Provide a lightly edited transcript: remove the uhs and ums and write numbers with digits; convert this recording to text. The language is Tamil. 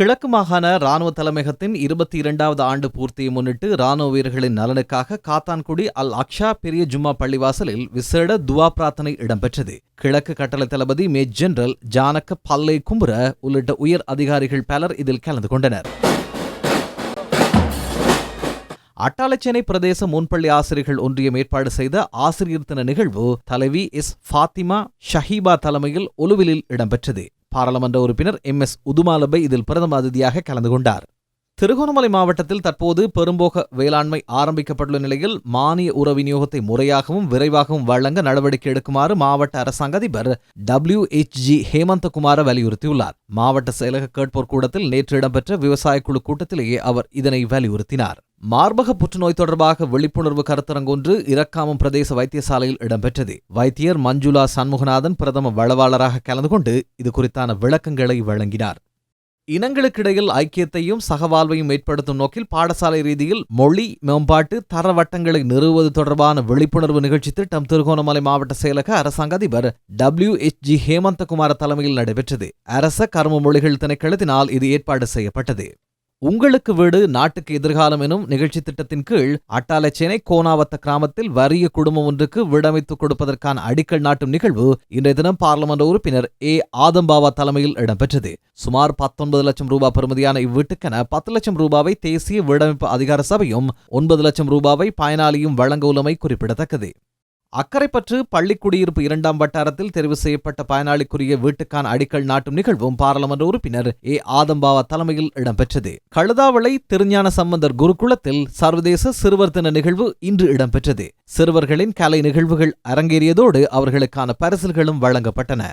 கிழக்கு மாகாண இராணுவ தலைமையகத்தின் 22வது ஆண்டு பூர்த்தியை முன்னிட்டு இராணுவ வீரர்களின் நலனுக்காக காத்தான்குடி அல் அக்ஷா பெரிய ஜும்மா பள்ளிவாசலில் விசேட துவா பிரார்த்தனை இடம்பெற்றது. கிழக்கு கட்டளை தளபதி மேஜர் ஜெனரல் ஜானக பல்லை கும்புர உள்ளிட்ட உயர் அதிகாரிகள் பலர் இதில் கலந்து கொண்டனர். அட்டாளச்சேனை பிரதேச முன்பள்ளி ஆசிரியர்கள் ஒன்றியம் ஏற்பாடு செய்த ஆசிரியர் தின நிகழ்வு தலைவி எஸ் ஃபாத்திமா ஷஹீபா தலைமையில் ஒலுவிலில் இடம்பெற்றது. பாராளுமன்ற உறுப்பினர் MS உதுமாலபை இதில் பிரதம அதிதியாக கலந்து கொண்டார். திருகோணமலை மாவட்டத்தில் தற்போது பெரும்போக வேளாண்மை ஆரம்பிக்கப்பட்டுள்ள நிலையில் மானிய உர விநியோகத்தை முறையாகவும் விரைவாகவும் வழங்க நடவடிக்கை எடுக்குமாறு மாவட்ட அரசாங்க அதிபர் WHG ஹேமந்தகுமார வலியுறுத்தியுள்ளார். மாவட்ட செயலக கேட்போர் கூடத்தில் நேற்று இடம்பெற்ற விவசாய குழு கூட்டத்திலேயே அவர் இதனை வலியுறுத்தினார். மார்பக புற்றுநோய் தொடர்பாக விழிப்புணர்வு கருத்தரங்கொன்று இரக்காமம் பிரதேச வைத்தியசாலையில் இடம்பெற்றது. வைத்தியர் மஞ்சுளா சண்முகநாதன் பிரதம வளவாளராக கலந்து கொண்டு இது குறித்தான விளக்கங்களை வழங்கினார். இனங்களுக்கிடையில் ஐக்கியத்தையும் சகவாழ்வையும் ஏற்படுத்தும் நோக்கில் பாடசாலை ரீதியில் மொழி மேம்பாட்டு தரவட்டங்களை நிறுவுவது தொடர்பான விழிப்புணர்வு நிகழ்ச்சி திட்டம் திருகோணமலை மாவட்ட செயலக அரசாங்க அதிபர் WHG ஹேமந்தகுமார தலைமையில் நடைபெற்றது. அரச கர்ம மொழிகள் திணைக்களத்தினால் இது ஏற்பாடு செய்யப்பட்டது. உங்களுக்கு வீடு நாட்டுக்கு எதிர்காலம் எனும் நிகழ்ச்சி திட்டத்தின் கீழ் அட்டாளச்சேனை கோனாவத்த கிராமத்தில் வறிய குடும்பம் ஒன்றுக்கு வீடமைத்துக் கொடுப்பதற்கான அடிக்கல் நாட்டும் நிகழ்வு இன்றைய தினம் பாராளுமன்ற உறுப்பினர் ஆதம்பாவா தலைமையில் இடம்பெற்றது. சுமார் 19 லட்சம் ரூபாய் பெறுமதியான இவ்வீட்டுக்கென 10 லட்சம் ரூபாவை தேசிய வீடமைப்பு அதிகார சபையும் 9 லட்சம் ரூபாவை பயனாளியும் வழங்க உள்ளமை குறிப்பிடத்தக்கது. அக்கரைப்பற்று பள்ளிக்குடியிருப்பு 2ஆம் வட்டாரத்தில் தெரிவு செய்யப்பட்ட பயனாளிக்குரிய வீட்டுக்கான அடிக்கல் நாட்டும் நிகழ்வும் பாராளுமன்ற உறுப்பினர் ஆதம்பாவா தலைமையில் இடம்பெற்றது. கழுதாவளை திருஞான சம்பந்தர் குருகுலத்தில் சர்வதேச சிறுவர் தின நிகழ்வு இன்று இடம்பெற்றது. சிறுவர்களின் கலை நிகழ்வுகள் அரங்கேறியதோடு அவர்களுக்கான பரிசில்களும் வழங்கப்பட்டன.